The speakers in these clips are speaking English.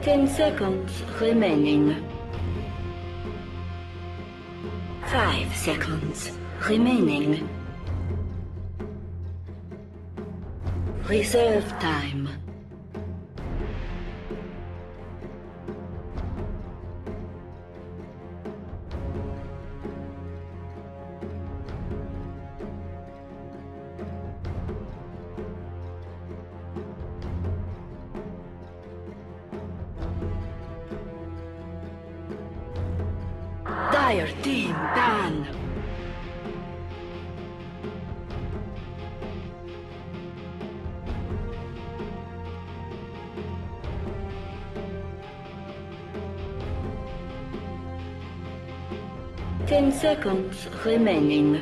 10 seconds remaining. 5 seconds remaining. Reserve time. Dire team ban. Ten seconds remaining.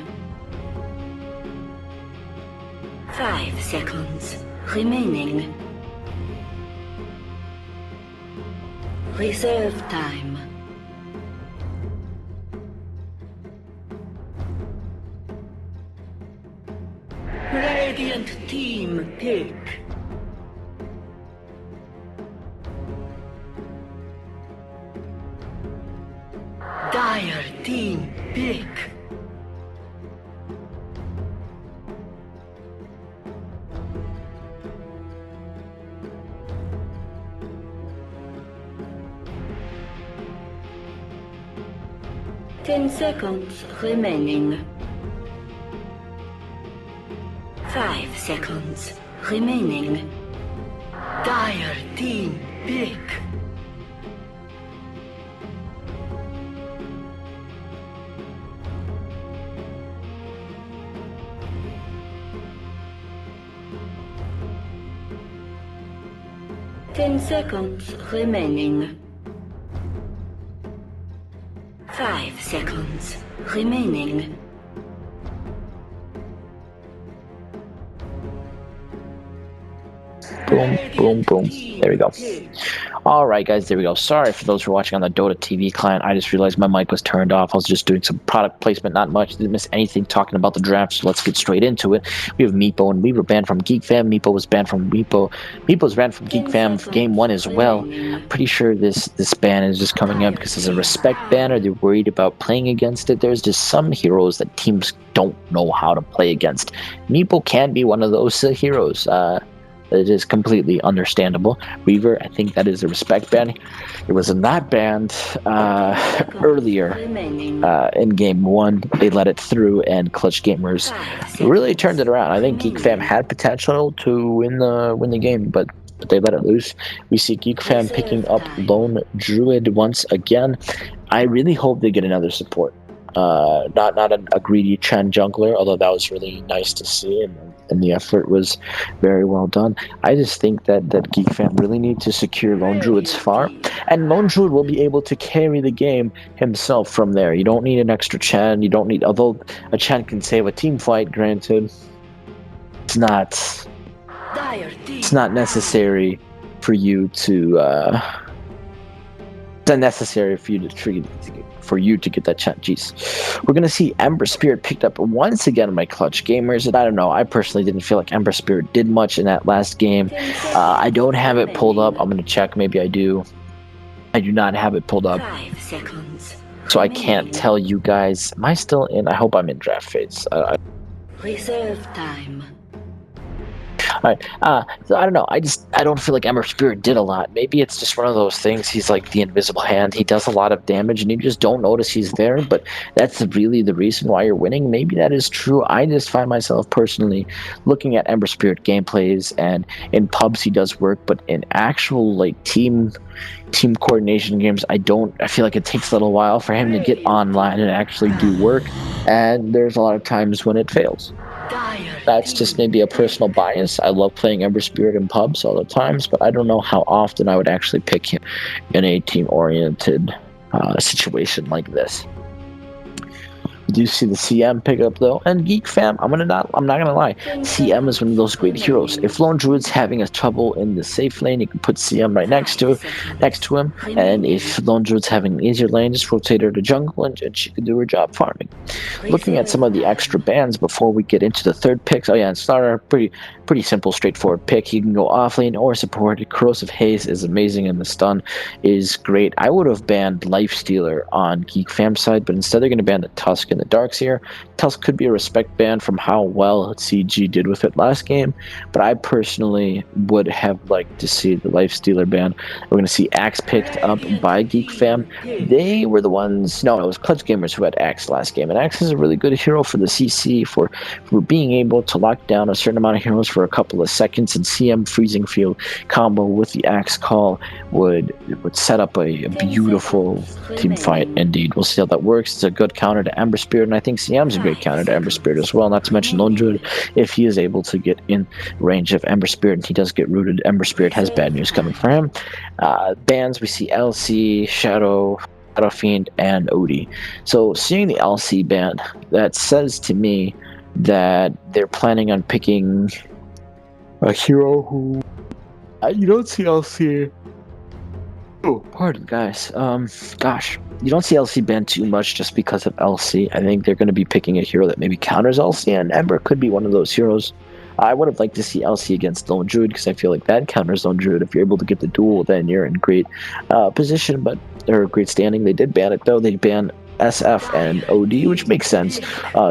5 seconds remaining. Reserve time. Radiant team pick. Dire team pick. Ten seconds remaining. 5 seconds remaining. Dire team pick. Ten seconds remaining. 5 seconds remaining. Boom, boom, boom. There we go. Alright guys, there we go. Sorry for those who are watching on the Dota TV client. I just realized my mic was turned off. I was just doing some product placement, not much. Didn't miss anything talking about the draft, so let's get straight into it. We have Meepo, and we were banned from Geek Fam. Meepo was banned from Meepo. Meepo was banned from Geek Fam for Game 1 as well. Pretty sure this ban is just coming up because it's a respect ban, or they're worried about playing against it. There's just some heroes that teams don't know how to play against. Meepo can be one of those heroes. It is completely understandable. Weaver, I think that is a respect ban. It was not banned earlier in Game 1. They let it through, and Clutch Gamers really turned it around. I think Geek Fam had potential to win the game, but they let it loose. We see Geek Fam picking up Lone Druid once again. I really hope they get another support. Not a greedy Chen jungler, although that was really nice to see, and the effort was very well done. I just think that Geek Fam really need to secure Lone Druid's farm, and Lone Druid will be able to carry the game himself from there. You don't need an extra Chen. You don't need, although a Chen can save a team fight, granted, it's not necessary for you to it's unnecessary for you to get that chant. Jeez. We're gonna see Ember Spirit picked up once again by Clutch Gamers, and I don't know, I personally didn't feel like Ember Spirit did much in that last game. I don't have it pulled up. I'm gonna check, maybe I do. I do not have it pulled up, so I can't tell you guys. Am I still in? I hope I'm in draft phase. Reserve time. Alright, so I don't know, I don't feel like Ember Spirit did a lot. Maybe it's just one of those things, he's like the invisible hand, he does a lot of damage and you just don't notice he's there, but that's really the reason why you're winning. Maybe that is true. I just find myself personally looking at Ember Spirit gameplays, and in pubs he does work, but in actual like team coordination games, I feel like it takes a little while for him to get online and actually do work, and there's a lot of times when it fails. That's just maybe a personal bias. I love playing Ember Spirit in pubs all the times, but I don't know how often I would actually pick him in a team-oriented situation like this. We do see the CM pick up though, and Geek Fam. I'm not gonna lie. CM is one of those great heroes. If Lone Druid's having a trouble in the safe lane, you can put CM right next to him. And if Lone Druid's having an easier lane, just rotate her to jungle, and she can do her job farming. Looking at some of the extra bans before we get into the third picks. Oh yeah, and starter pretty simple, straightforward pick. You can go offlane or support. Corrosive Haze is amazing, and the stun is great. I would have banned Lifestealer on Geek Fam side, but instead they're going to ban the Tusk and the Darks here. Tusk could be a respect ban from how well CG did with it last game, but I personally would have liked to see the Lifestealer ban. We're going to see Axe picked up by Geek Fam. They were the ones, no, it was Clutch Gamers who had Axe last game, and Axe is a really good hero for the CC for being able to lock down a certain amount of heroes for a couple of seconds, and CM Freezing Field combo with the Axe call would set up a beautiful team fight indeed. We'll see how that works. It's a good counter to Ember Spirit, and I think CM's a great counter to Ember Spirit as well, not to mention Lone Druid. If he is able to get in range of Ember Spirit and he does get rooted, Ember Spirit has bad news coming for him. Bans, we see LC, Shadow Fiend, and Odie. So seeing the LC ban, that says to me that they're planning on picking a hero who you don't see LC. Oh, pardon, guys. Gosh, you don't see LC banned too much just because of LC. I think they're going to be picking a hero that maybe counters LC, and Ember could be one of those heroes. I would have liked to see LC against Lone Druid because I feel like that counters Lone Druid. If you're able to get the duel, then you're in great position, or great standing. They did ban it though. They banned SF and OD, which makes sense.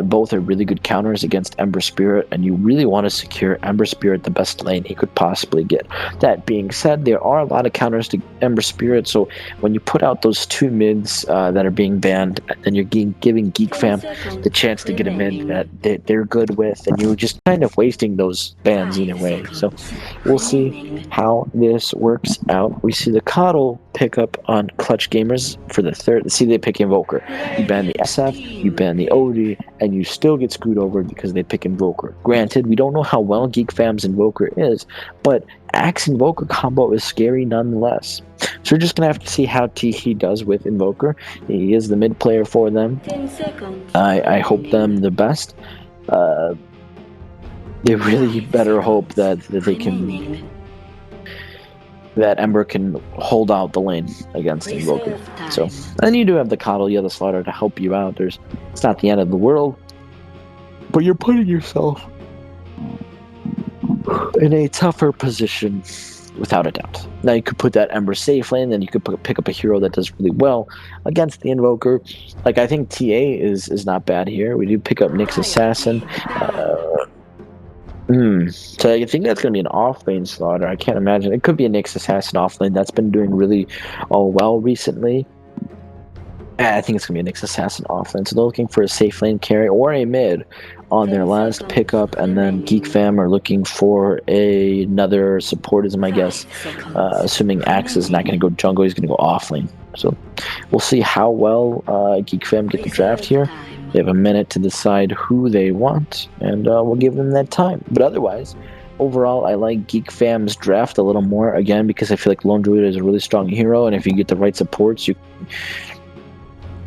Both are really good counters against Ember Spirit, and you really want to secure Ember Spirit the best lane he could possibly get. That being said, there are a lot of counters to Ember Spirit, so when you put out those two mids that are being banned, then you're giving Geek Fam the chance to get a mid that they're good with, and you're just kind of wasting those bans either way. So we'll see how this works out. We see the Coddle pick up on Clutch Gamers for the third. See, they pick Invoker. You ban the SF, you ban the OD, and you still get screwed over because they pick Invoker. Granted, we don't know how well Geek Fam's Invoker is, but Axe Invoker combo is scary nonetheless. So we're just going to have to see how he does with Invoker. He is the mid player for them. I hope them the best. They really better hope that they can... that Ember can hold out the lane against Invoker. So, and you do have the Coddle, you have the Slaughter to help you out. It's not the end of the world, but you're putting yourself in a tougher position, without a doubt. Now you could put that Ember safe lane, then you could pick up a hero that does really well against the Invoker. Like, I think TA is not bad here. We do pick up Nyx Assassin. So I think that's going to be an off-lane Slaughter. I can't imagine. It could be a Nyx Assassin off-lane. That's been doing really well recently. I think it's going to be a Nyx Assassin off-lane. So they're looking for a safe lane carry or a mid on their last pickup. And then Geek Fam are looking for another support, is my guess. Assuming Axe is not going to go jungle, he's going to go off-lane. So we'll see how well Geek Fam get the draft here. They have a minute to decide who they want, and we'll give them that time. But otherwise, overall, I like Geek Fam's draft a little more, again, because I feel like Lone Druid is a really strong hero, and if you get the right supports, you can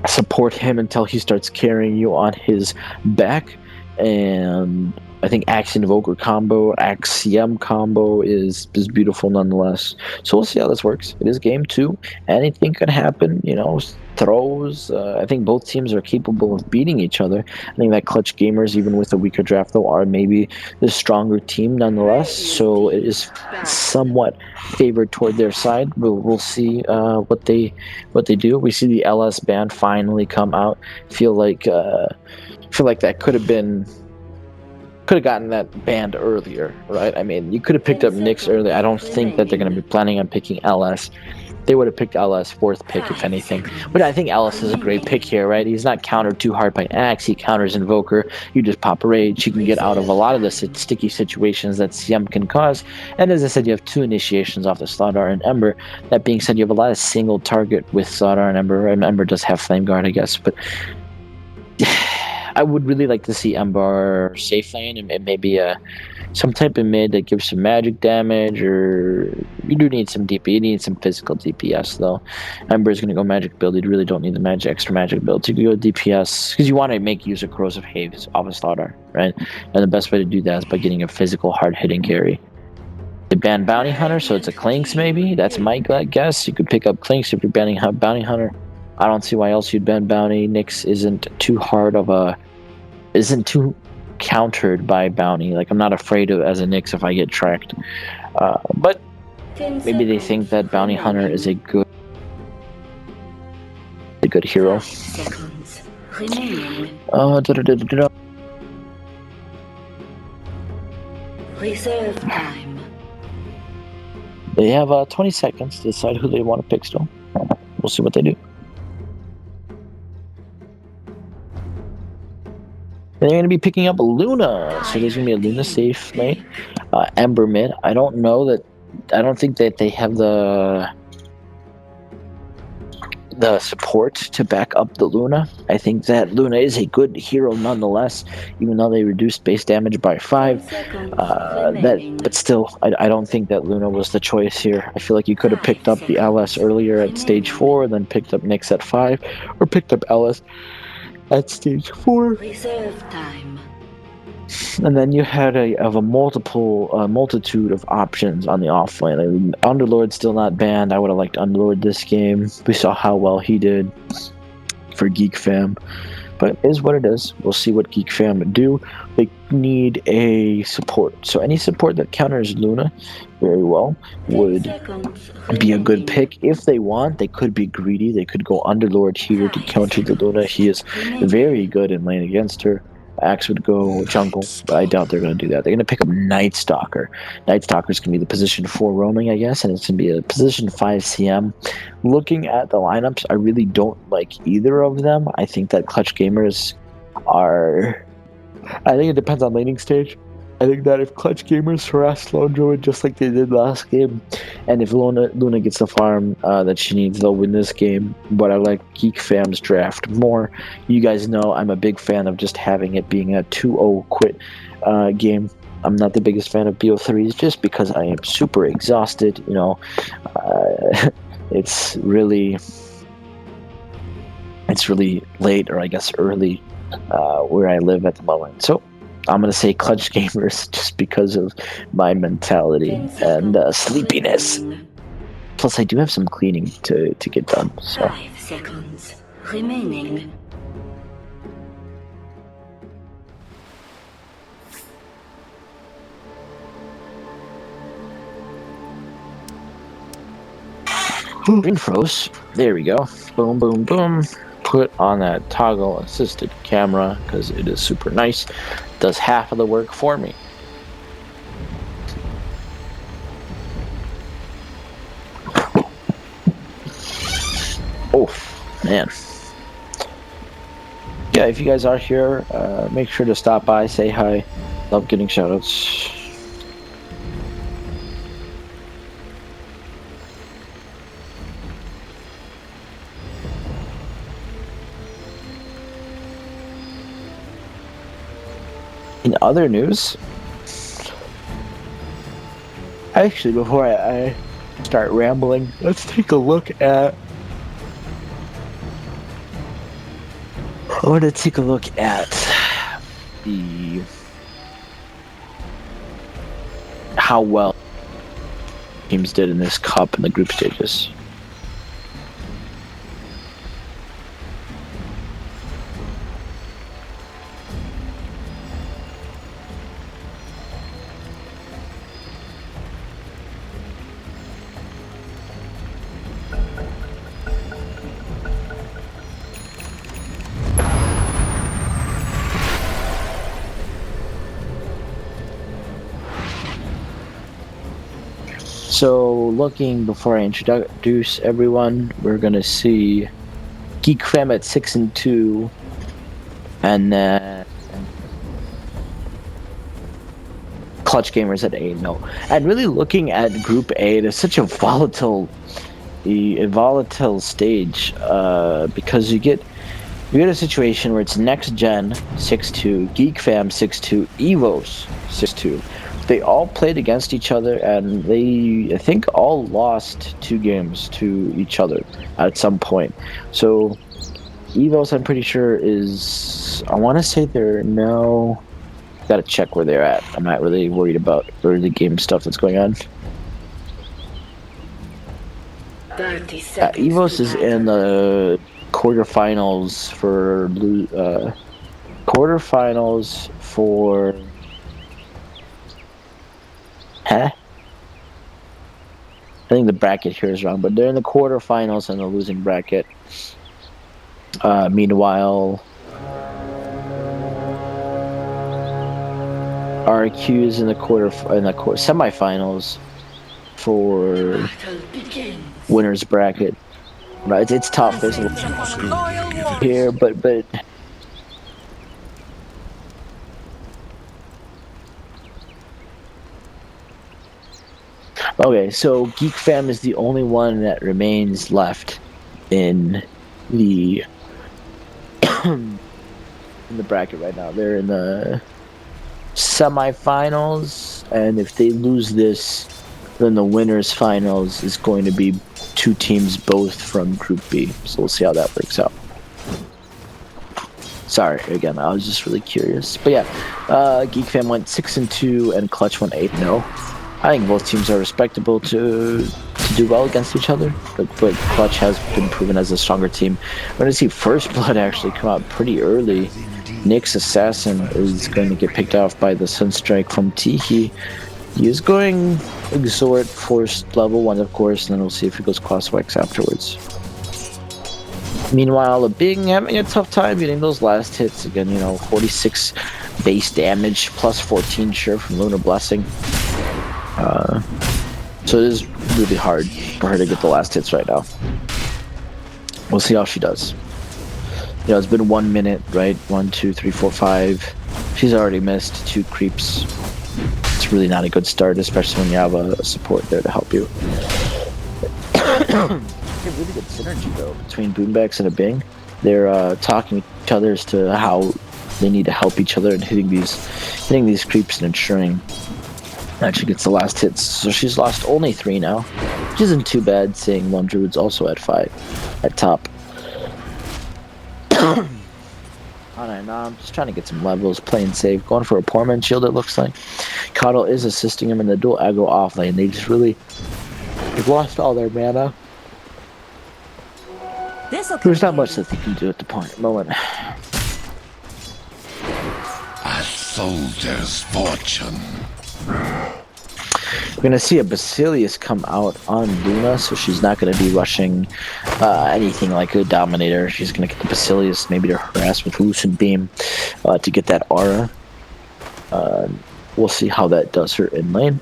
support him until he starts carrying you on his back. And I think Axe Invoker combo, Axe CM combo is beautiful nonetheless. So we'll see how this works. It is game 2. Anything could happen, throws. I think both teams are capable of beating each other. I think that Clutch Gamers, even with a weaker draft, though, are maybe the stronger team nonetheless. So it is somewhat favored toward their side. We'll see what they do. We see the LS ban finally come out. Feel like that could have gotten that banned earlier, right? I mean, you could have picked up Nyx earlier. I don't think that they're going to be planning on picking LS. They would have picked LS 4th pick, if anything. But I think LS is a great pick here, right? He's not countered too hard by Axe. He counters Invoker. You just pop a Rage. You can get out of a lot of the sticky situations that CM can cause. And as I said, you have 2 initiations off the Slaughter and Ember. That being said, you have a lot of single target with Slaughter and Ember. And Ember does have Flame Guard, I guess. But I would really like to see Ember safe lane and maybe some type of mid that gives some magic damage, or you do need some DP. You need some physical DPS though. Ember is going to go magic build. You really don't need the extra magic build. You can go DPS because you want to make use of Corrosive Haze off a starter, right? And the best way to do that is by getting a physical, hard-hitting carry. They ban Bounty Hunter, so it's a Clinks maybe. That's my guess. You could pick up Clinks if you're banning Bounty Hunter. I don't see why else you'd ban Bounty. Nyx isn't too hard of a... isn't too countered by Bounty. Like, I'm not afraid of as a Nyx if I get tracked. But maybe they think that Bounty Hunter is a good hero. Reserve time. They have 20 seconds to decide who they want to pick still. We'll see what they do. They're going to be picking up Luna, so there's going to be a Luna safe lane. Ember mid. I don't think that they have the support to back up the Luna. I think that Luna is a good hero nonetheless, even though they reduced base damage by 5. But still, I don't think that Luna was the choice here. I feel like you could have picked up the LS earlier at stage 4, then picked up Nyx at 5, or picked up LS at stage 4. Reserve time. And then you had a multitude of options on the offlane. I mean, Underlord's still not banned. I would have liked Underlord this game. We saw how well he did for Geek Fam. But it is what it is. We'll see what Geek Fam do. They need a support. So any support that counters Luna very well would be a good pick. If they want, they could be greedy. They could go Underlord here to counter the Luna. He is very good in lane against her. Axe would go jungle, but I doubt they're going to do that. They're going to pick up Night Stalker. Night Stalker's going to be the position 4 roaming, I guess, and it's going to be a position 5 CM. Looking at the lineups, I really don't like either of them. I think that Clutch Gamers are... I think it depends on laning stage. I think that if Clutch Gamers harass Lone Druid just like they did last game, and if Luna gets the farm that she needs, they'll win this game. But I like Geek Fam's draft more. You guys know I'm a big fan of just having it being a 2-0 quit game. I'm not the biggest fan of bo3s just because I am super exhausted. You know, it's really late, or I guess early, where I live at the moment. So I'm going to say Clutch Gamers just because of my mentality and sleepiness. Plus, I do have some cleaning to get done. So. 5 seconds remaining. Green froze. There we go. Boom, boom, boom. Put on that toggle assisted camera because it is super nice. Does half of the work for me. Oh man, yeah, if you guys are here, make sure to stop by, say hi. Love getting shoutouts. In other news, actually, before I start rambling, let's take a look at... I want to take a look at how well teams did in this cup in the group stages. So, looking before I introduce everyone, we're gonna see Geek Fam at 6-2, and then Clutch Gamers at 8-0. And really looking at Group A, it is such a volatile stage because you get We got a situation where it's Next Gen 6-2, Geek Fam 6-2, EVOS 6-2. They all played against each other, and they, I think, all lost 2 games to each other at some point. So EVOS, I'm pretty sure, is, I want to say they're now, gotta check where they're at. I'm not really worried about early game stuff that's going on. 30 seconds. EVOS is in the quarterfinals for I think the bracket here is wrong, but they're in the quarterfinals in the losing bracket. Meanwhile, RQ is in the semifinals for Battle begins. winners bracket. Right, it's tough. There's a here, but okay. So Geek Fam is the only one that remains left in the in the bracket right now. They're in the semifinals, and if they lose this, then the winners finals is going to be 2 teams both from Group B. So we'll see how that works out. Sorry, again, I was just really curious. But yeah, Geek Fam went 6-2 and Clutch went 8-0. I think both teams are respectable to do well against each other, but Clutch has been proven as a stronger team. We're going to see First Blood actually come out pretty early. Nick's Assassin is going to get picked off by the Sunstrike from Tiki. He is going Exort Force level 1, of course, and then we'll see if he goes Crosswax afterwards. Meanwhile, Bing having a tough time getting those last hits. Again, 46 base damage, plus 14 sure from Lunar Blessing. So it is really hard for her to get the last hits right now. We'll see how she does. It's been 1 minute, right? 1, 2, 3, 4, 5. She's already missed 2 creeps. It's really not a good start, especially when you have a support there to help you. Really good synergy though between Boombax and a Bing. They're talking to each other as to how they need to help each other and hitting these creeps and ensuring that she gets the last hits. So she's lost only 3 now, which isn't too bad, seeing Lone Druid's also at 5 at top. Alright, now I'm just trying to get some levels, playing safe, going for a poor man shield, it looks like. Coddle is assisting him in the dual aggro offlane. They've lost all their mana. There's not much that they can do at the moment. A soldier's fortune. We're going to see a Basilius come out on Luna, so she's not going to be rushing anything like a Dominator. She's going to get the Basilius maybe to harass with Lucent Beam to get that aura. We'll see how that does her in lane.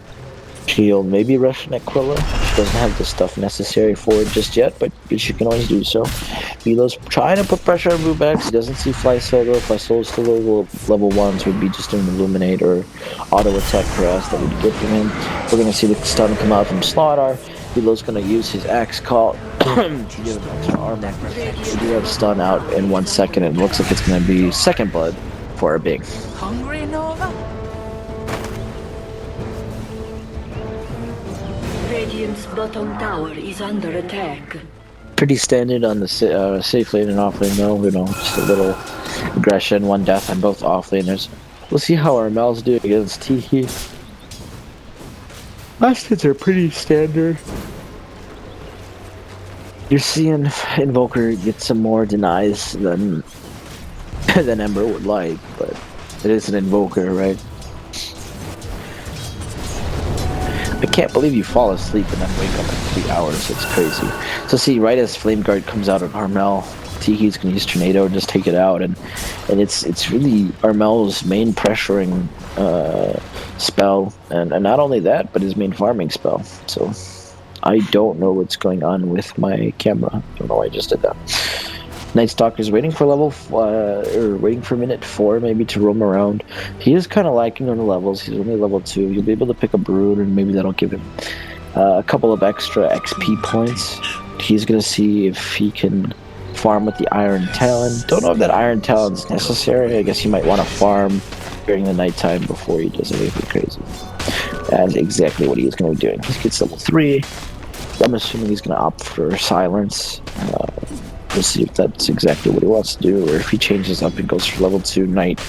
She'll maybe rush an Aquila. She doesn't have the stuff necessary for it just yet, but she can always do so. Milo's trying to put pressure on Rubex. He doesn't see Fly Solo. Fly Solo's still level 1s would be just doing Illuminate or auto attack harass that would be good from him. We're going to see the stun come out from Slaughter. Milo's going to use his Axe Call to give him extra armor. We do have stun out in 1 second, and it looks like it's going to be second blood for a Big. Hungry, Nova? Radiant's bottom tower is under attack. Pretty standard on the safe lane and off lane though, just a little aggression, 1 death on both off laners. We'll see how our Mels do against Tiki. Last hits are pretty standard. You're seeing Invoker get some more denies than Ember would like, but it is an Invoker, right? I can't believe you fall asleep and then wake up in 3 hours. It's crazy. So see, right as Flame Guard comes out on Armel, Tiki's gonna use Tornado and just take it out, and it's really Armel's main pressuring spell, and not only that, but his main farming spell. So I don't know what's going on with my camera. I don't know why I just did that. Night Stalker's waiting for waiting for minute 4 maybe to roam around. He is kind of lacking on the levels. He's only level 2. He'll be able to pick a Brood, and maybe that'll give him a couple of extra XP points. He's gonna see if he can farm with the Iron Talon. Don't know if that Iron Talon is necessary. I guess he might want to farm during the nighttime before he does anything crazy. That's exactly what he's going to be doing. He gets level 3. I'm assuming he's going to opt for silence. We'll see if that's exactly what he wants to do, or if he changes up and goes for level 2 night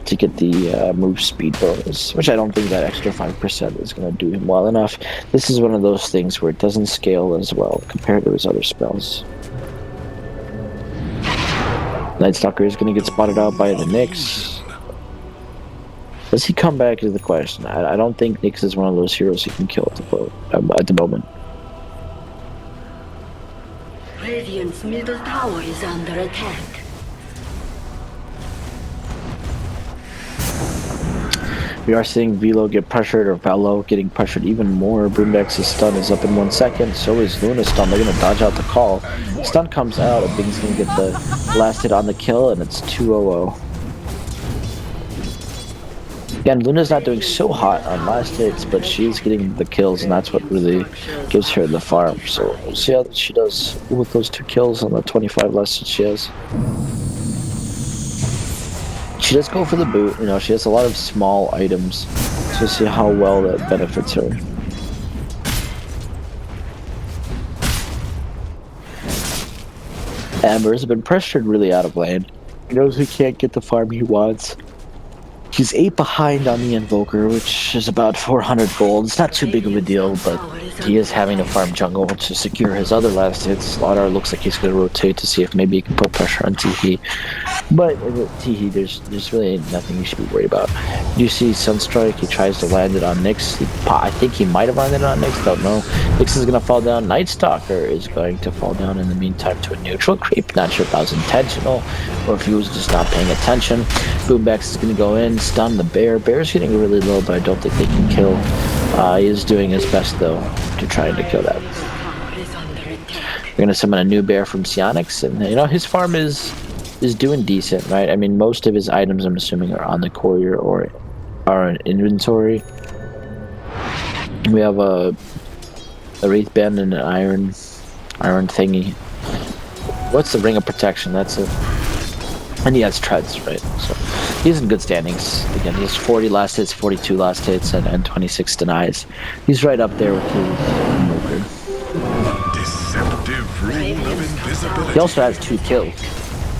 to get the move speed bonus, which I don't think that extra 5% is going to do him well enough. This is one of those things where it doesn't scale as well compared to his other spells. Night Stalker is going to get spotted out by the Nyx. Does he come back is the question. I don't think Nyx is one of those heroes you can kill at the moment. Radiant's middle tower is under attack. We are seeing Velo get pressured, or Velo getting pressured even more. Boombax's stun is up in 1 second. So is Luna's stun. They're going to dodge out the call. Stun comes out. I think he's going to get the last hit on the kill, and it's 2-0-0. Again, Luna's not doing so hot on last hits, but she's getting the kills, and that's what really gives her the farm. So we'll see how she does with those 2 kills on the 25 last hits she has. She does go for the boot, you know, she has a lot of small items, so we'll see how well that benefits her. Amber's been pressured really out of lane. He knows he can't get the farm he wants. He's 8 behind on the Invoker, which is about 400 gold. It's not too big of a deal, but he is having to farm jungle to secure his other last hits. Laudar looks like he's going to rotate to see if maybe he can put pressure on Teehee. But with Teehee, there's really nothing you should be worried about. You see Sunstrike, he tries to land it on Nyx. I think he might have landed on Nyx, don't know. Nyx is going to fall down. Night Stalker is going to fall down in the meantime to a neutral creep. Not sure if that was intentional or if he was just not paying attention. Boombax is going to go in, stun the bear. Bear's getting really low, but I don't think they can kill. He is doing his best, though, to try to kill that. We're going to summon a new bear from Sionix, and, you know, his farm is doing decent, right? I mean, most of his items, I'm assuming, are on the courier or are in inventory. We have a Wraith Band and an iron thingy. What's the Ring of Protection? That's it. And he has treads, right? So he's in good standings. Again, he has 40 last hits, 42 last hits, and 26 denies. He's right up there with his Invoker. Deceptive rule of invisibility. He also has 2 kills,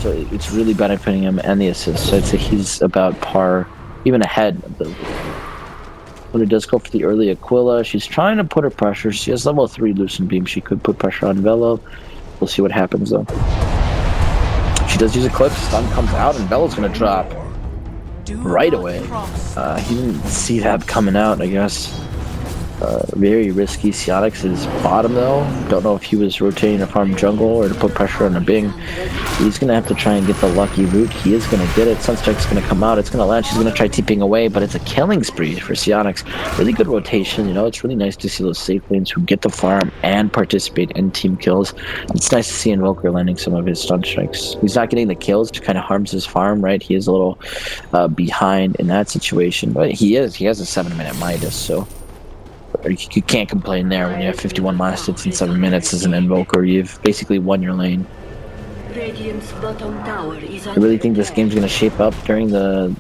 so it's really benefiting him and the assist. So I'd say he's about par, even ahead of the. But he does go for the early Aquila. She's trying to put her pressure. She has level 3 Lucent Beam. She could put pressure on Velo. We'll see what happens though. She does use Eclipse. Stun comes out, and Velo's gonna drop right away. He didn't see that coming out, I guess. Very risky. Sionix is bottom though. Don't know if he was rotating to farm jungle or to put pressure on a Bing. He's gonna have to try and get the lucky root. He is gonna get it. Sunstrike's gonna come out. It's gonna land. She's gonna try TPing away, but it's a killing spree for Sionix. Really good rotation. You know, it's really nice to see those safe lanes who get the farm and participate in team kills. It's nice to see Invoker landing some of his stun strikes. He's not getting the kills, which kind of harms his farm, right? He is a little behind in that situation, but he has a 7-minute Midas, so. You can't complain there when you have 51 last hits in 7 minutes as an Invoker. You've basically won your lane. I really think this game's going to shape up during the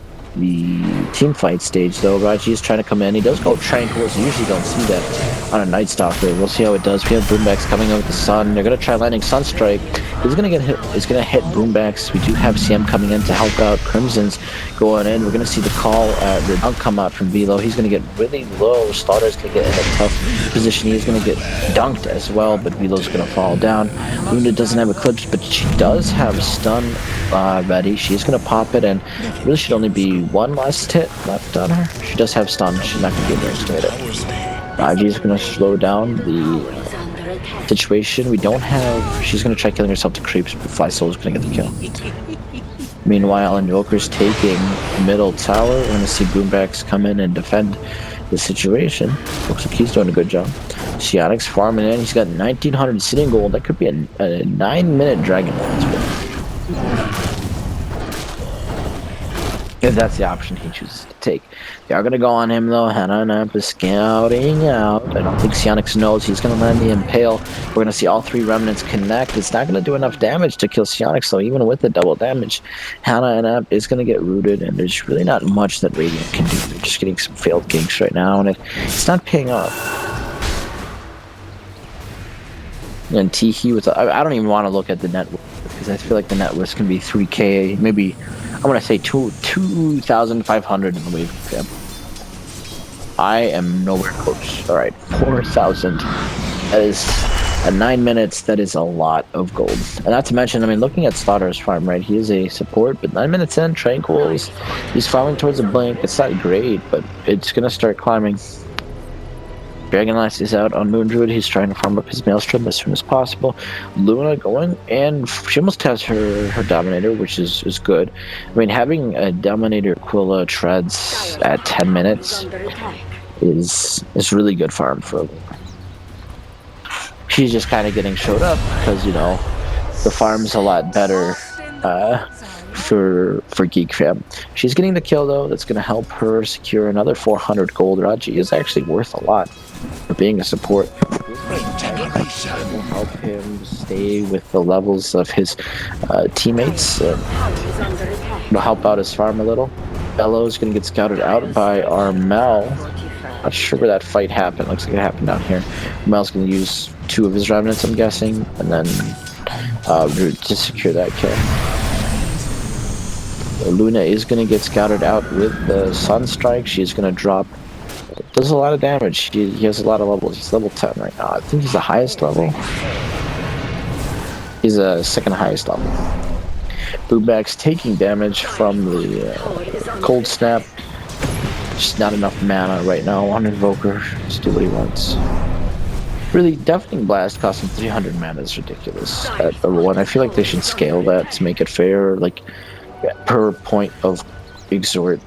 team fight stage, though. Raji is trying to come in. He does go Tranquil, so you usually don't see that on a Night Stalker. We'll see how it does. We have Boombax coming in with the Sun. They're going to try landing Sunstrike. He's going to get hit. He's going to hit Boombax. We do have CM coming in to help out. Crimson's going in. We're going to see the call, the dunk come out from Velo. He's going to get really low. Slaughter's going to get in a tough position. He's going to get dunked as well, but Velo's going to fall down. Luna doesn't have Eclipse, but she does have Stun ready. She's going to pop it, and really should only be 1 last hit left on her. She does have Stun. She's not going to be able to get it. Raji's going to slow down the situation. We don't have. She's going to try killing herself to creeps, but Fly Soul is going to get the kill. Meanwhile, Invoker's taking middle tower. We're going to see Boombax come in and defend the situation. Looks like he's doing a good job. Sionix farming in. He's got 1900 sitting gold. That could be a 9-minute Dragon Dance. if that's the option he chooses to take. They are going to go on him, though. Hannah and Amp is scouting out. I don't think Sionix knows he's going to land the Impale. We're going to see all 3 Remnants connect. It's not going to do enough damage to kill Sionix, though. Even with the double damage, Hannah and Amp is going to get rooted, and there's really not much that Radiant can do. They're just getting some failed ganks right now, and it's not paying off. And Teehee with I don't even want to look at the net worth, because I feel like the net worth can be 3K, maybe I'm gonna say 2,500 in the wave camp. I am nowhere close. All right, 4,000. That is at 9 minutes. That is a lot of gold. And not to mention, I mean, looking at Slaughter's farm, right? He is a support, but 9 minutes in, Tranquils. He's farming towards a blink. It's not great, but it's gonna start climbing. Dragonlance is out on Moon Druid. He's trying to farm up his Maelstrom as soon as possible. Luna going, and she almost has her Dominator, which is good. I mean, having a Dominator Aquila treads at 10 minutes is really good farm for her. She's just kind of getting showed up because, you know, the farm's a lot better for Geek fam. She's getting the kill, though. That's going to help her secure another 400 gold. Raji is actually worth a lot for being a support. It will help him stay with the levels of his teammates. It'll help out his farm a little. Bello is going to get scouted out by Armel. Not sure where that fight happened. Looks like it happened down here. Armel's going to use 2 of his remnants, I'm guessing, and then to secure that kill. Luna is going to get scouted out with the Sunstrike. She's going to drop. Does a lot of damage. He has a lot of levels. He's level 10 right now. I think he's the highest level. He's a second highest level. Boomback's taking damage from the Cold Snap. Just not enough mana right now on Invoker. Just do what he wants. Really, Deafening Blast costing 300 mana is ridiculous at level 1. I feel like they should scale that to make it fair. Like, per point of Exhort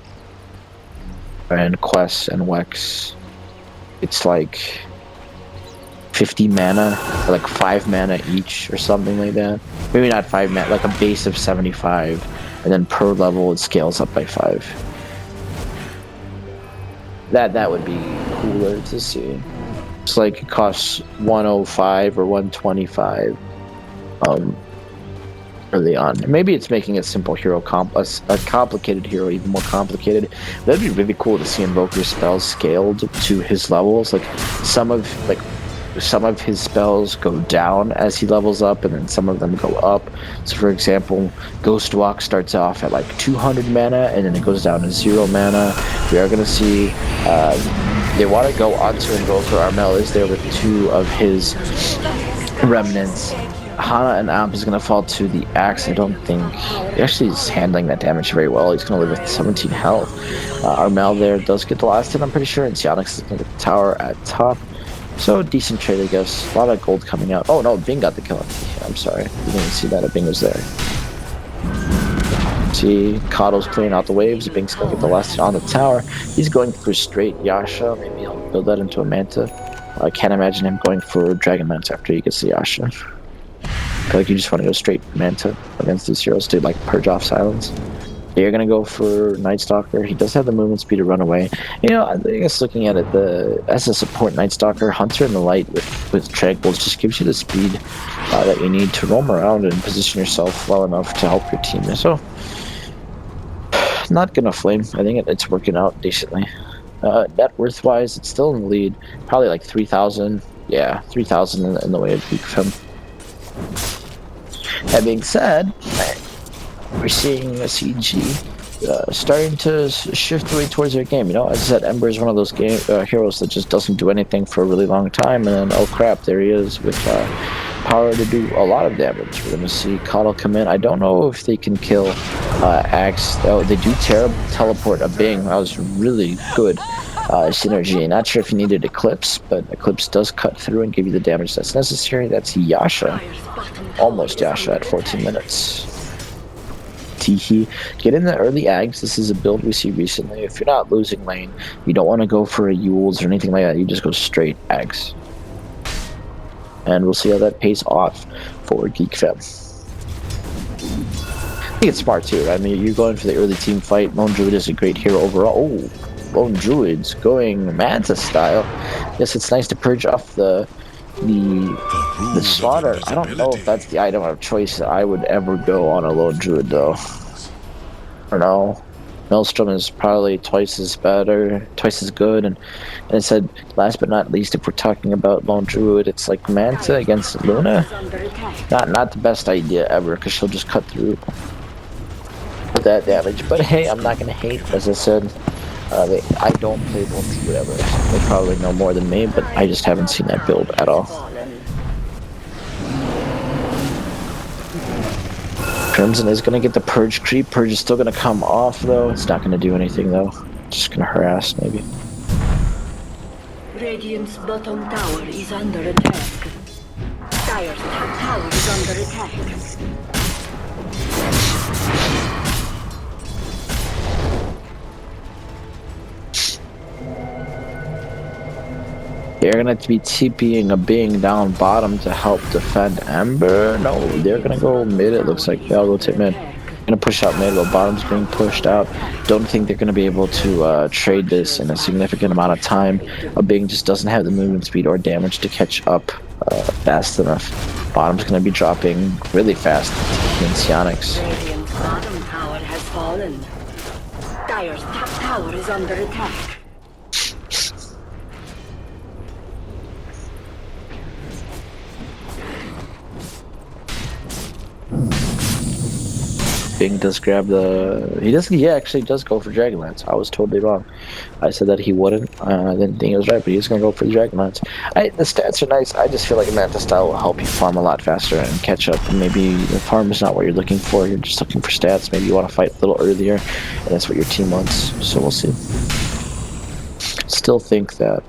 and Quest and Wex, it's like 50 mana, or like 5 mana each, or something like that. Maybe not 5 mana, like a base of 75, and then per level it scales up by 5. That would be cooler to see. It's like it costs 105 or 125. Early on. Maybe it's making a simple hero a complicated hero even more complicated. That'd be really cool to see Invoker spells scaled to his levels. Like some of his spells go down as he levels up, and then some of them go up. So for example, Ghost Walk starts off at like 200 mana, and then it goes down to 0 mana. We are gonna see they want to go onto Invoker. Armel is there with 2 of his remnants. Hana and Amp is going to fall to the Axe. I don't think... Actually, he's handling that damage very well. He's going to live with 17 health. Armel there does get the last hit, I'm pretty sure, and Sionix is going to get the tower at top. So, decent trade, I guess. A lot of gold coming out. Oh, no, Bing got the kill. I'm sorry. You didn't see that. Bing was there. See, Kado's clearing out the waves. Bing's going to get the last hit on the tower. He's going for straight Yasha. Maybe he'll build that into a Manta. I can't imagine him going for Dragon Manta after he gets the Yasha. I feel like you just want to go straight Manta against these heroes to like purge off silence. You're gonna go for Night Stalker. He does have the movement speed to run away. You know, I guess looking at it, as a support Night Stalker, Hunter in the light with Tranquils just gives you the speed that you need to roam around and position yourself well enough to help your team. So, not gonna flame. I think it's working out decently. Net worth wise, it's still in the lead. Probably like 3,000. Yeah, 3,000 in the way of Geek Fem. That being said, we're seeing a CG starting to shift away towards their game. You know, as I said, Ember is one of those heroes that just doesn't do anything for a really long time, and then, oh crap, there he is with power to do a lot of damage. We're going to see Coddle come in. I don't know if they can kill Axe. Oh, they do teleport a Bing. That was really good synergy. Not sure if you needed Eclipse, but Eclipse does cut through and give you the damage that's necessary. That's Yasha. Almost Yasha at 14 minutes. Teehee. Get in the early Ags. This is a build we see recently. If you're not losing lane, you don't want to go for a Yules or anything like that. You just go straight Ags. And we'll see how that pays off for Geek Fem. think it's smart too. I mean, you're going for the early team fight. Lone Druid is a great hero overall. Oh, Lone Druid's going Manta style. Yes, it's nice to purge off the slaughter. I don't know if that's the item of choice that I would ever go on a Lone Druid though. I don't know. Maelstrom is probably twice as better, twice as good, and I said, last but not least, if we're talking about Lone Druid, it's like Manta against Luna. Not the best idea ever, because she'll just cut through with that damage. But hey, I'm not gonna hate. As I said, I don't play Lone Druid ever. They probably know more than me, but I just haven't seen that build at all. Crimson is gonna get the Purge creep. Purge is still gonna come off though. It's not gonna do anything though. Just gonna harass maybe. Radiant's bottom tower is under attack. Dire's top tower is under attack. They're gonna be TPing a being down bottom to help defend Ember. No, they're gonna go mid. It looks like they'll rotate mid. Gonna push out mid while bottom's being pushed out. Don't think they're gonna be able to trade this in a significant amount of time. A being just doesn't have the movement speed or damage to catch up fast enough. Bottom's gonna be dropping really fast in Sionix. Radiant's bottom tower has fallen. Dire's top tower is under attack. Bing does grab the. He actually does go for Dragonlance. I was totally wrong. I said that he wouldn't. I didn't think he was right, but he's gonna go for the Dragonlance. The stats are nice. I just feel like a Manta style will help you farm a lot faster and catch up. And maybe the farm is not what you're looking for. You're just looking for stats. Maybe you want to fight a little earlier, and that's what your team wants. So we'll see. Still think that.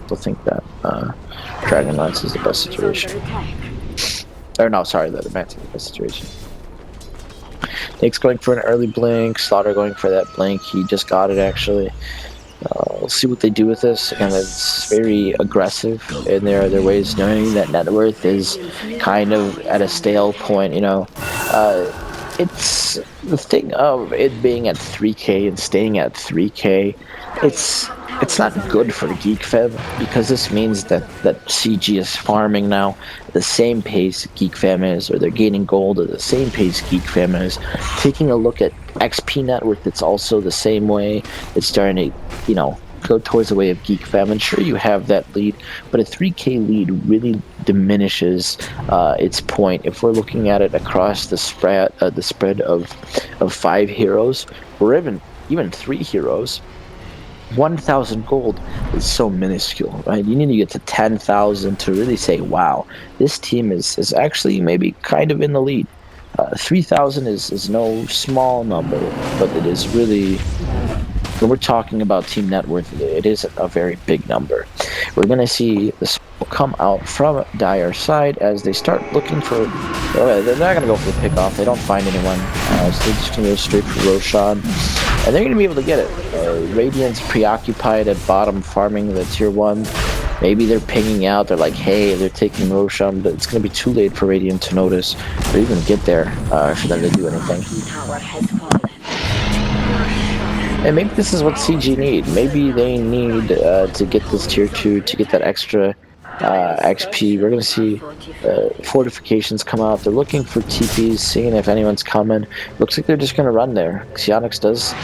Dragonlance is the best situation. Or no, sorry, the Manta is the best situation. Nick's going for an early blink, Slaughter going for that blink, he just got it actually. We'll see what they do with this. Again, it's very aggressive in their ways, knowing that net worth is kind of at a stale point, you know. It's the thing of it being at 3k and staying at 3k, it's not good for Geek Fam, because this means that CG is farming now at the same pace Geek Fam is, or they're gaining gold at the same pace Geek Fam is. Taking a look at XP net worth, it's also the same way. It's starting to, you know, go towards the way of Geek Fam. And sure, you have that lead, but a 3k lead really diminishes its point. If we're looking at it across the spread of 5 heroes, or even 3 heroes, 1,000 gold is so minuscule, right? You need to get to 10,000 to really say, wow, this team is actually maybe kind of in the lead. 3,000 is no small number, but it is really, when we're talking about team net worth, it is a very big number. We're going to see the smoke come out from Dire's side as they start looking for, they're not going to go for the pick off, they don't find anyone, so they're just going to go straight for Roshan, and they're going to be able to get it. Radiant's preoccupied at bottom farming the tier 1. Maybe they're pinging out, they're like, hey, they're taking Roshan, but it's going to be too late for Radiant to notice or even get there for them to do anything. And maybe this is what CG need. Maybe they need to get this tier 2 to get that extra XP. We're going to see fortifications come out. They're looking for TPs, seeing if anyone's coming. Looks like they're just going to run there. Sionix does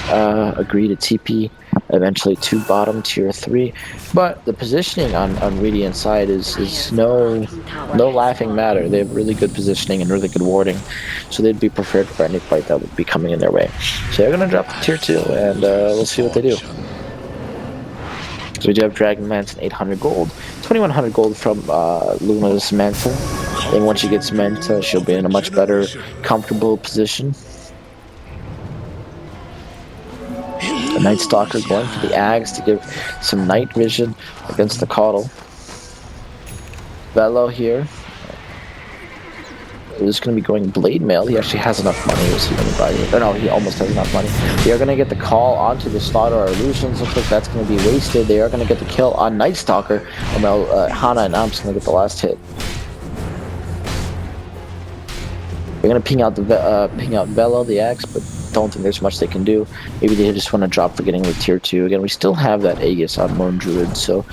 agree to TP eventually to bottom tier 3, but the positioning on Radiant's side is no laughing matter. They have really good positioning and really good warding, so they'd be prepared for any fight that would be coming in their way. So they're going to drop to tier 2, and we'll see what they do. So we do have Dragonlance and 800 gold. 2,100 gold from Luna's Manta. And once she gets Manta, she'll be in a much better, comfortable position. The Night Stalker going for the Ags to give some night vision against the Caudal. Velo here. We're just going to be going Blade Mail. He actually has enough money. We'll see anybody. Or no, he almost has enough money. They are going to get the call onto the Slaughter or Illusions. Looks like that's going to be wasted. They are going to get the kill on Night Stalker. And now Hana and Amp's going to get the last hit. They're gonna ping out Velo, the Axe, but don't think there's much they can do. Maybe they just want to drop for getting the tier 2. Again, we still have that Aegis on Lone Druid, so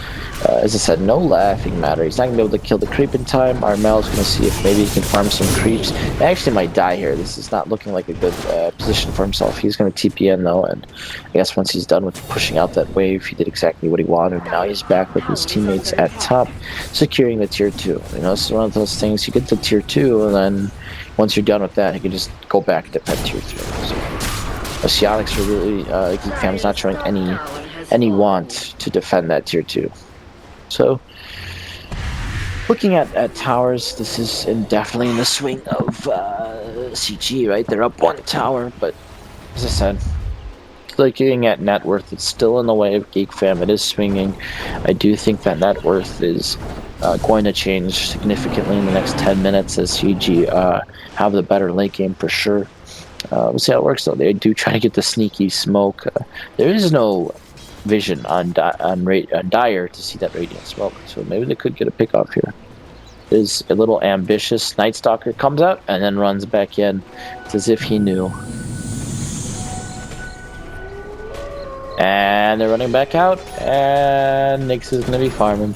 as I said, no laughing matter. He's not gonna be able to kill the creep in time. Armel's gonna see if maybe he can farm some creeps. He actually might die here. This is not looking like a good position for himself. He's gonna TP in though, and I guess once he's done with pushing out that wave, he did exactly what he wanted. Now he's back with his teammates at top, securing the tier 2. You know, this is one of those things, you get the tier 2, and then once you're done with that, you can just go back to that tier 3. So, Oceanics are really, Geek Fam is not showing any want to defend that tier 2. So, looking at towers, this is definitely in the swing of CG, right? They're up 1 tower, but as I said, looking at net worth, it's still in the way of Geek Fam. It is swinging. I do think that net worth is going to change significantly in the next 10 minutes as CG have the better late game for sure. We'll see how it works though. They do try to get the sneaky smoke. There is no vision on Dire to see that radiant smoke, so maybe they could get a pick off here. It is a little ambitious. Night Stalker comes out and then runs back in. It's as if he knew. And they're running back out, and Nyx is going to be farming.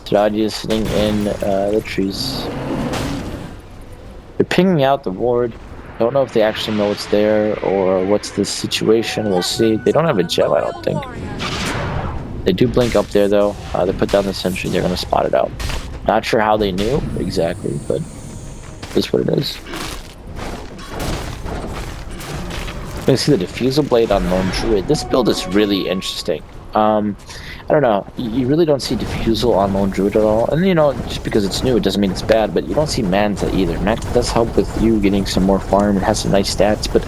Taraji is sitting in the trees. They're pinging out the ward. Don't know if they actually know it's there or what's the situation. We'll see. They don't have a gem, I don't think. They do blink up there though. They put down the sentry. They're going to spot it out. Not sure how they knew exactly, but that's what it is. You can see the Diffusal Blade on Lone Druid. This build is really interesting. I don't know. You really don't see Diffusal on Lone Druid at all. And you know, just because it's new, it doesn't mean it's bad, but you don't see Manta either. Manta does help with you getting some more farm. It has some nice stats, but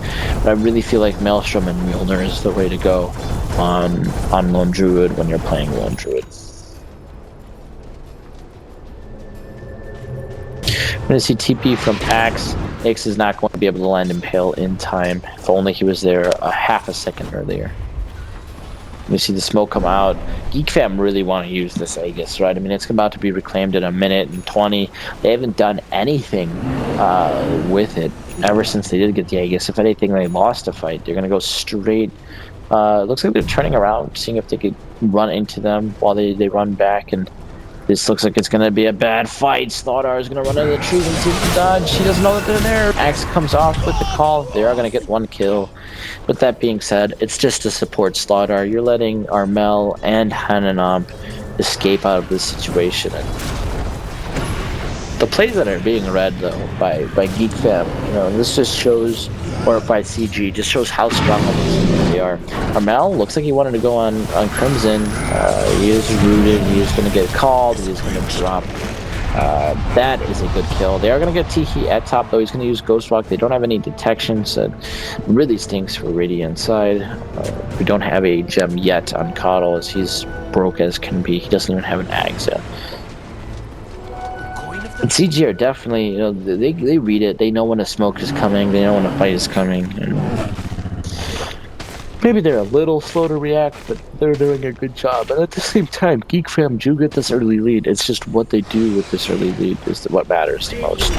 I really feel like Maelstrom and Mjolnir is the way to go on Lone Druid when you're playing Lone Druid. I'm going to see TP from Axe. Axe is not going to be able to land Impale in time. If only he was there a half a second earlier. We see the smoke come out. Geek Fam really want to use this Aegis, right? I mean, it's about to be reclaimed in 1:20. They haven't done anything with it ever since they did get the Aegis. If anything, they lost a fight. They're going to go straight. It looks like they're turning around, seeing if they could run into them while they run back. And this looks like it's going to be a bad fight. Slaughdar is going to run into the trees and see the dodge. She doesn't know that they're there. Axe comes off with the call. They are going to get 1 kill. With that being said, it's just to support Slaughdar. You're letting Armel and Hananab escape out of this situation. And the plays that are being read, though, by Geek Fam, you know, this just shows, or by CG, just shows how strong of a they are. Armel looks like he wanted to go on Crimson. He is rooted. He is going to get called. He is going to drop. That is a good kill. They are going to get Tiki at top, though. He's going to use Ghost Rock. They don't have any detection, so it really stinks for Radiant side. We don't have a gem yet on Coddle, as he's broke as can be. He doesn't even have an Axe yet. And CG are definitely, you know, they read it. They know when a smoke is coming. They know when a fight is coming. And maybe they're a little slow to react, but they're doing a good job. And at the same time, Geek Fam do get this early lead. It's just what they do with this early lead is what matters the most.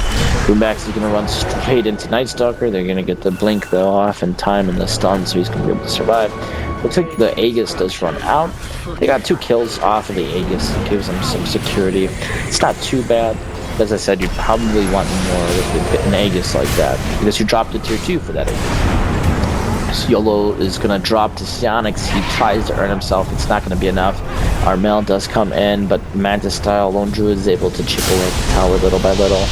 Boombax is going to run straight into Night Stalker. They're going to get the blink though off in time and the stun, so he's going to be able to survive. Looks like the Aegis does run out. They got 2 kills off of the Aegis. It gives them some security. It's not too bad. As I said, you'd probably want more with an Aegis like that, because you dropped to tier 2 for that Aegis. YOLO is going to drop to Sionix. He tries to earn himself. It's not going to be enough. Armel does come in, but Mantis style Lone Druid is able to chip away the tower little by little.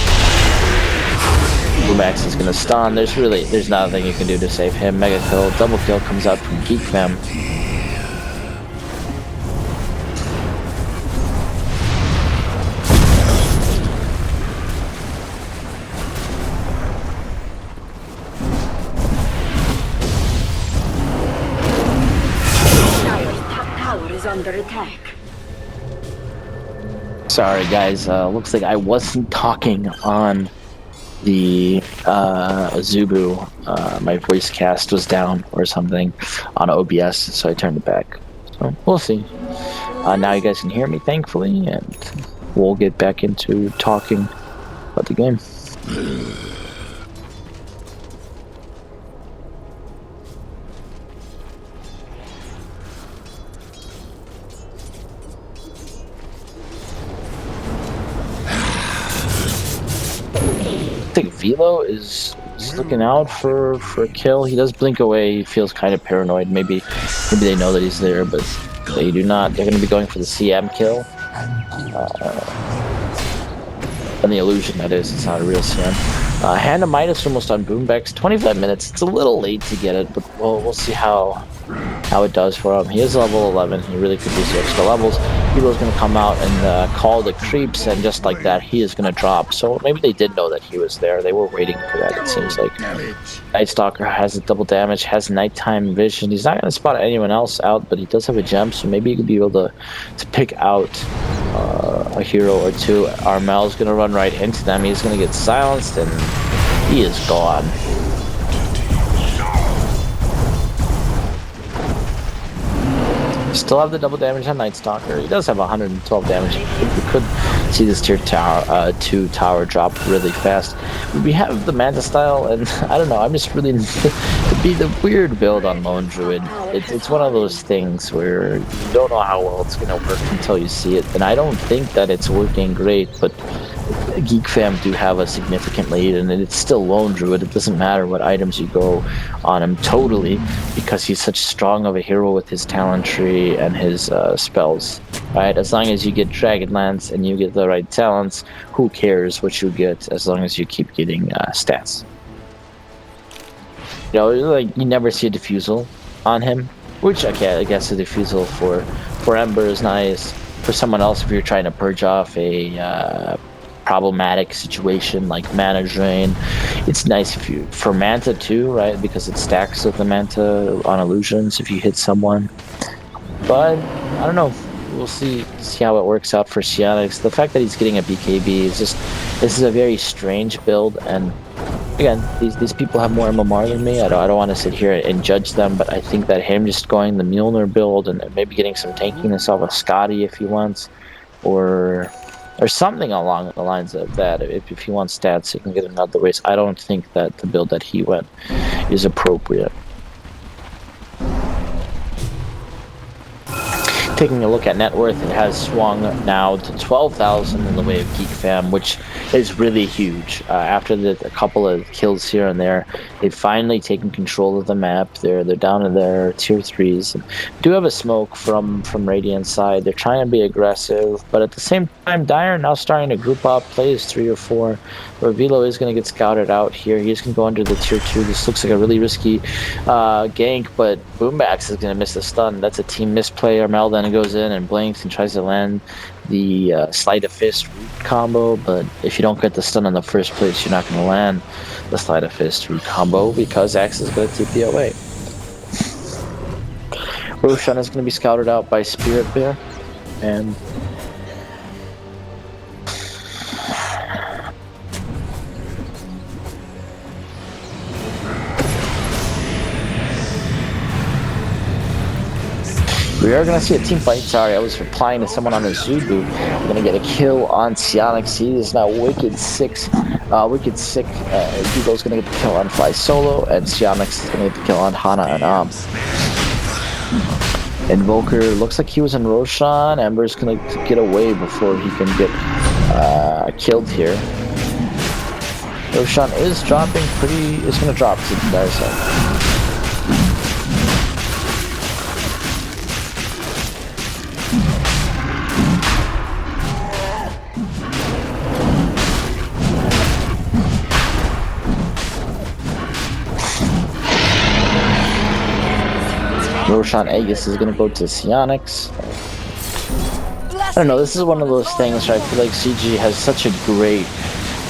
Boomax is going to stun. There's nothing you can do to save him. Mega kill, double kill comes out from Geek Fam. Under attack. Sorry guys, looks like I wasn't talking on the Zubu. My voice cast was down or something on OBS, so I turned it back. So we'll see. Now you guys can hear me, thankfully, and we'll get back into talking about the game. Velo is looking out for a kill. He does blink away. He feels kind of paranoid. Maybe they know that he's there, but they do not. They're going to be going for the CM kill. And the illusion, that is. It's not a real CM. Hand of Midas almost on Boombex. 25 minutes. It's a little late to get it, but we'll see how it does for him. He is level 11. He really could use the extra levels. Hero's going to come out and call the creeps, and just like that, he is going to drop. So maybe they did know that he was there. They were waiting for that, it seems like. Night Stalker has a double damage, has nighttime vision. He's not going to spot anyone else out, but he does have a gem, so maybe he could be able to pick out a hero or two. Armel's going to run right into them. He's going to get silenced, and he is gone. Still have the double damage on Night Stalker. He does have 112 damage. We could see this tier 2 tower drop really fast. We have the Manta style, and I don't know, I'm just really to be the weird build on Lone Druid. It's one of those things where you don't know how well it's going to work until you see it, and I don't think that it's working great, but Geek Fam do have a significant lead, and it's still Lone Druid. It doesn't matter what items you go on him totally, because he's such strong of a hero with his talent tree and his spells. Right? As long as you get Dragonlance and you get the right talents, who cares what you get as long as you keep getting stats. You know, like, you never see a diffusal on him, which I guess a diffusal for Ember is nice. For someone else, if you're trying to purge off a problematic situation like mana drain, it's nice if you for Manta too, right? Because it stacks with the Manta on illusions if you hit someone. But I don't know. We'll see how it works out for Sionix. The fact that he's getting a BKB is just, this is a very strange build, and again, these people have more MMR than me. I don't want to sit here and judge them, but I think that him just going the Mjolnir build and maybe getting some tankiness off of Scotty if he wants, or something along the lines of that. If he wants stats, he can get another race. I don't think that the build that he went is appropriate. Taking a look at net worth, it has swung now to 12,000 in the way of Geek Fam, which is really huge. After a couple of kills here and there, they've finally taken control of the map. They're down in their tier 3s. And do have a smoke from Radiant's side. They're trying to be aggressive, but at the same time, Dire now starting to group up, plays 3 or 4. Where Velo is going to get scouted out here. He's going to go under the tier 2. This looks like a really risky gank, but Boombax is going to miss the stun. That's a team misplay. Armel then goes in and blinks and tries to land the Sleight of Fist root combo, but if you don't get the stun in the first place, you're not going to land the Sleight of Fist root combo because Axe is going to TP away. Roshan is going to be scouted out by Spirit Bear, and we are going to see a team fight. Sorry, I was replying to someone on the Zubu. We're going to get a kill on Sionix. He is now Wicked Sick. Hugo's going to get the kill on Fly Solo, and Sionix is going to get the kill on Hana and Invoker looks like he was in Roshan. Ember's going to get away before he can get killed here. Roshan is dropping is going to drop to the Dire side. Roshan Aegis is going to go to Sionix. I don't know, this is one of those things where I feel like CG has such a great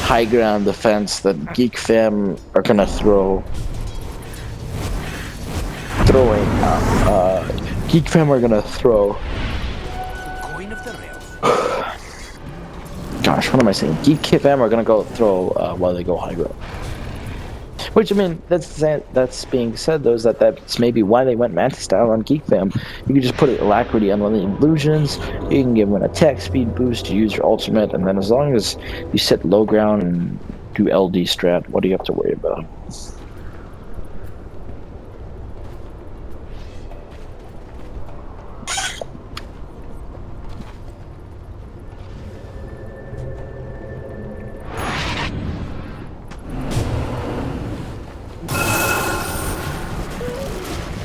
high ground defense that Geek Fam are going to Geek Fam are going to throw. Gosh, what am I saying? Geek Fam are going to go throw while they go high ground. Which, I mean, that's being said, though, is that's maybe why they went Manta style on Geek Fam. You can just put Alacrity on one of the illusions, you can give him an attack speed boost, you use your ultimate, and then as long as you sit low ground and do LD strat, what do you have to worry about?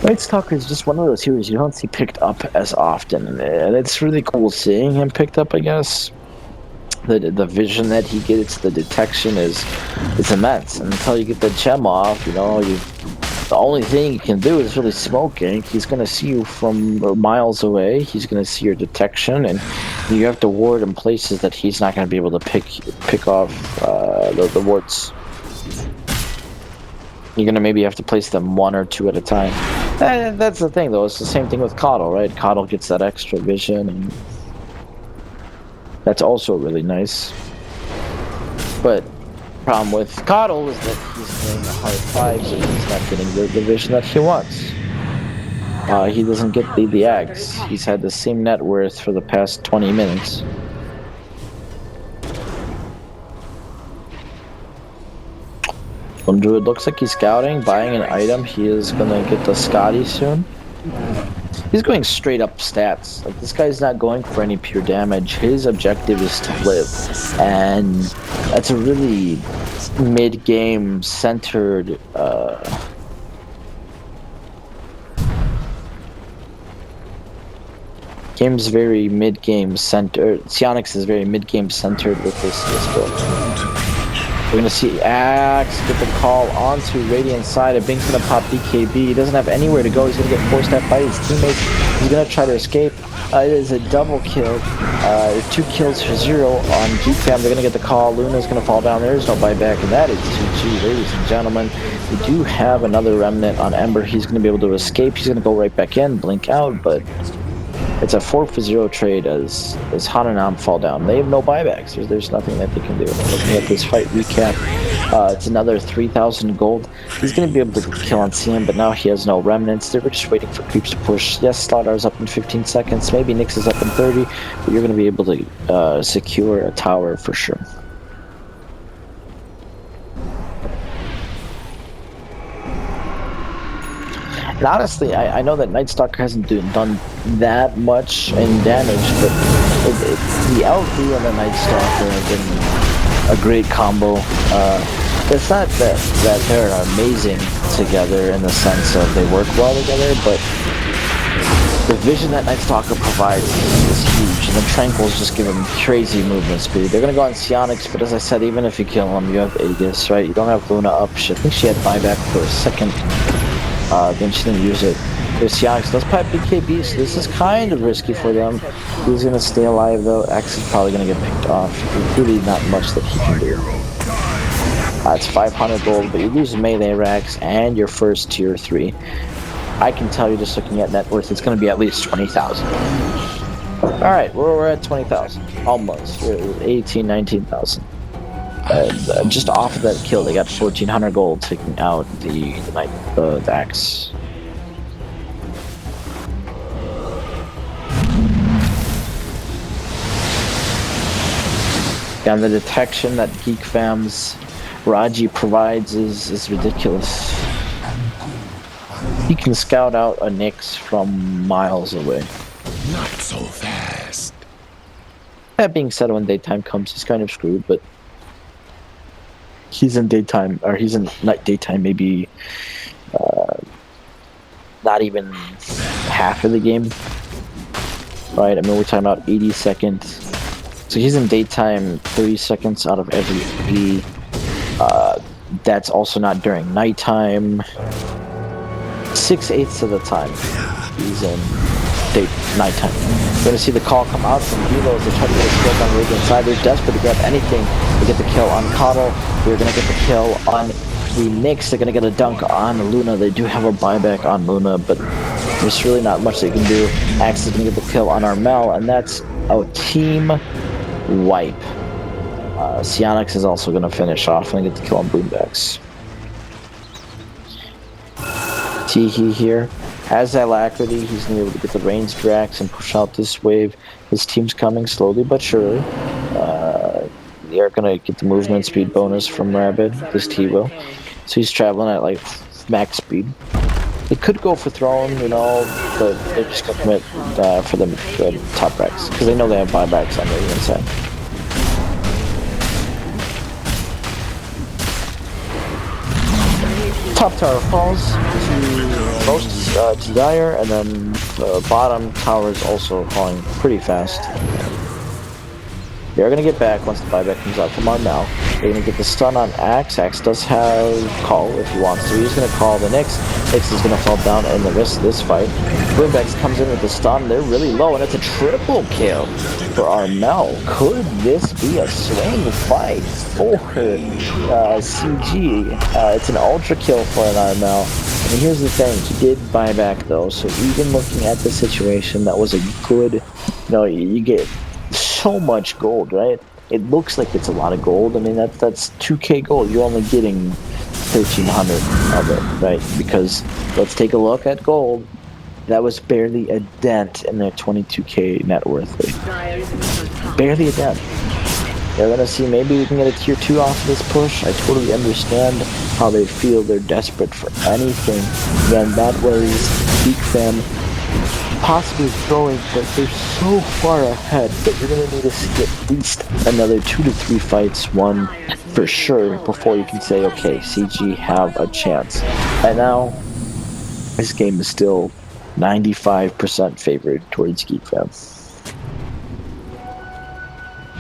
Night Stalker is just one of those heroes you don't see picked up as often, and it's really cool seeing him picked up, I guess. The vision that he gets, the detection is immense. And until you get the gem off, the only thing you can do is really smoking. He's gonna see you from miles away. He's gonna see your detection, and you have to ward in places that he's not gonna be able to pick off the wards. You're gonna maybe have to place them one or two at a time. That's the thing, though. It's the same thing with Coddle, right? Coddle gets that extra vision, and that's also really nice. But problem with Coddle is that he's playing a hard 5, so he's not getting the vision that he wants. He doesn't get the Axe. He's had the same net worth for the past 20 minutes. Druid looks like he's scouting, buying an item. He is gonna get the Scotty soon. He's going straight up stats. Like, this guy's not going for any pure damage. His objective is to live, and that's a really mid-game centered game's very mid-game centered. Sionix is very mid-game centered with this build. We're gonna see Axe get the call onto Radiant's side. And Bink's gonna pop BKB. He doesn't have anywhere to go. He's gonna get forced out by his teammates. He's gonna try to escape. It is a double kill. 2 kills for 0 on Geek Fam. They're gonna get the call. Luna's gonna fall down. There's no buyback, and that is GG, ladies and gentlemen. We do have another remnant on Ember. He's gonna be able to escape. He's gonna go right back in, blink out, but it's a 4-for-0 trade as Hananam fall down. They have no buybacks. There's nothing that they can do. Looking at this fight recap, it's another 3,000 gold. He's going to be able to kill on CM, but now he has no remnants. They were just waiting for creeps to push. Yes, Slaughter's up in 15 seconds. Maybe Nyx is up in 30, but you're going to be able to secure a tower for sure. And honestly, I know that Night Stalker hasn't done that much in damage, but the LV and the Night Stalker have been a great combo. It's not that they're amazing together in the sense of they work well together, but the vision that Night Stalker provides is huge, and the Tranquils just give him crazy movement speed. They're gonna go on Sionix, but as I said, even if you kill him, you have Aegis, right? You don't have Luna up. I think she had buyback for a second. Then she didn't use it. There's Sionix does pipe BKB, so this is kind of risky for them. He's gonna stay alive though. X is probably gonna get picked off. There's really not much that he can do. It's 500 gold, but you lose melee racks and your first tier 3. I can tell you just looking at net worth, it's gonna be at least 20,000. Alright, we're at 20,000. Almost. We're at 18, 19,000. Just off of that kill, they got 1,400 gold, taking out the Axe. And the detection that Geek Fam's Raji provides is ridiculous. He can scout out a Nyx from miles away. Not so fast. That being said, when daytime comes, he's kind of screwed, but he's in daytime, or he's in night daytime, maybe not even half of the game, right? I mean, we're talking about 80 seconds. So he's in daytime 30 seconds out of every 80. That's also not during nighttime. 6/8 of the time he's in nighttime. We're gonna see the call come out from Hilo as they try to get a kill on Radiant side. They're desperate to grab anything to get the kill on Coddle. We're gonna get the kill on the Nyx. They're gonna get a dunk on Luna. They do have a buyback on Luna, but there's really not much they can do. Axe is gonna get the kill on Armel, and that's a team wipe. Sionix is also gonna finish off and get the kill on Boombacks. Teehee here has alacrity. He's gonna be able to get the range Drax and push out this wave. His team's coming slowly but surely. They are gonna get the movement speed bonus from Rabid. This T will. So he's traveling at like max speed. They could go for throne, you know, but they're just gonna commit for the top racks because they know they have buybacks on the inside. Top tower falls to most to Dire, and then the bottom tower is also falling pretty fast. They're gonna get back once the buyback comes out from Armel. They're gonna get the stun on Axe. Axe does have call if he wants to. He's gonna call the Nyx. Nyx is gonna fall down in the rest of this fight. Wimbex comes in with the stun. They're really low, and it's a triple kill for Armel. Could this be a swing fight for CG? It's an ultra kill for an Armel. And here's the thing, he did buy back though, so even looking at the situation, that was a good, you get so much gold, right? It looks like it's a lot of gold. I mean, that's 2k gold. You're only getting 1,300 of it, right? Because let's take a look at gold. That was barely a dent in their 22k net worth. Barely a dent. They're gonna see maybe we can get a tier 2 off of this push. I totally understand how they feel. They're desperate for anything. Again, that was Geek fam possibly throwing, but they're so far ahead that you're gonna need to see at least another 2 to 3 fights, one for sure, before you can say, okay, CG have a chance. And now, this game is still 95% favored towards Geek fam.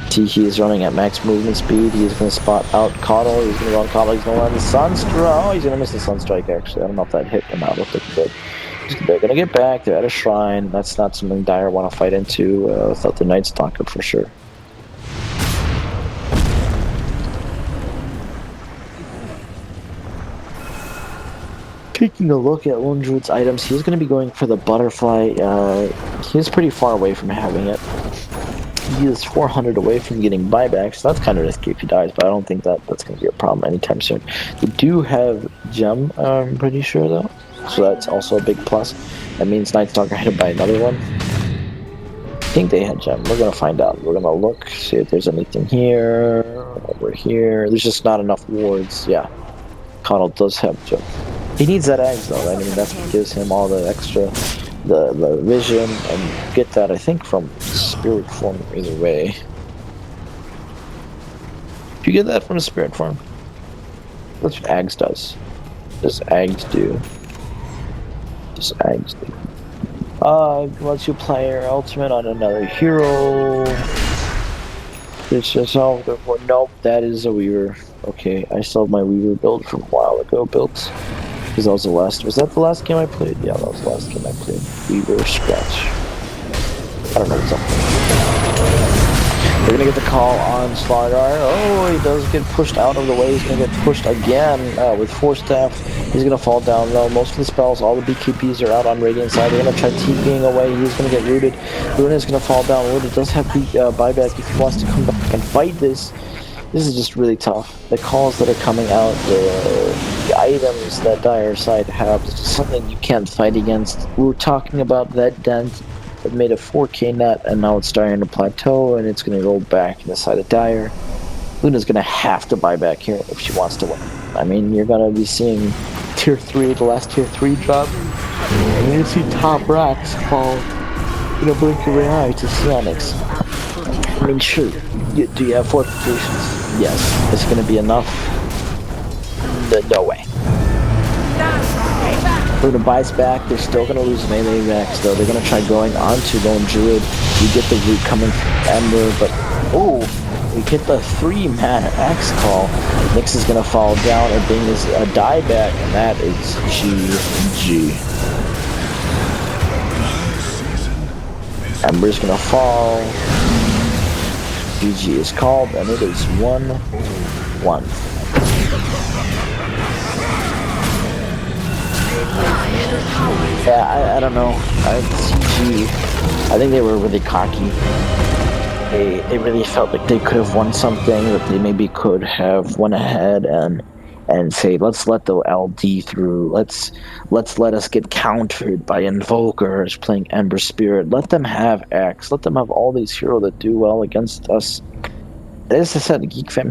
Tiki is running at max movement speed. He's going to spot out Coddle. He's going to go on Coddle. He's going to land the Sunstrike. Oh, he's going to miss the Sunstrike, actually. I don't know if that hit him out. They're going to get back. They're at a shrine. That's not something Dire want to fight into without the Night Stalker for sure. Taking a look at Lone Druid's items, he's going to be going for the Butterfly. He's pretty far away from having it. He is 400 away from getting buybacks, so that's kind of risky if he dies, but I don't think that's going to be a problem anytime soon. They do have Gem, I'm pretty sure, though, so that's also a big plus. That means Night Stalker hit by another one. I think they had Gem. We're going to find out. We're going to look, see if there's anything here, over here. There's just not enough wards. Yeah, Coddle does have Gem. He needs that eggs, though, right? I mean, that's what gives him all the extra... The vision, and get that, I think, from spirit form either way. If you get that from a spirit form, that's what Ags does. What does Ags do? What does Ags do? Lets you play your ultimate on another hero. It's just all good for. Nope, that is a Weaver. Okay, I still have my Weaver build from a while ago built. Because that was the last. Was that the last game I played? Yeah, that was the last game I played. Weaver Scratch. I don't know what's up. They're gonna get the call on Slardar. Oh, he does get pushed out of the way. He's gonna get pushed again with Force Staff. He's gonna fall down low. Most of the spells, all the BKBs are out on Radiant side. They're gonna try TPing away. He's gonna get rooted. Luna is gonna fall down. Luna does have the buyback if he wants to come back and fight this. This is just really tough. The calls that are coming out, the items that Dire side have, it's just something you can't fight against. We were talking about that dent that made a 4k net, and now it's starting to plateau, and it's going to roll back in the side of Dire. Luna's going to have to buy back here if she wants to win. I mean, you're going to be seeing tier 3, the last tier 3 drop, and you're going to see top racks fall in a blink of an eye to Sionix. I mean, sure, do you have fortifications? Yes. Is it going to be enough? No way. Luna buys back. They're still going to lose melee racks, though. They're going to try going onto Lone Druid. You get the root coming from Ember, but... Oh! We get the 3-mana Axe call. Nyx is going to fall down and bring this a dieback, and that is GG. Ember's going to fall. GG is called, and it is 1-1. Yeah, I don't know. CG, I think they were really cocky. They really felt like they could have won something, that they maybe could have went ahead and say, let's let the LD through. Let's let us get countered by Invokers playing Ember Spirit. Let them have X. Let them have all these heroes that do well against us. As I said, Geek fam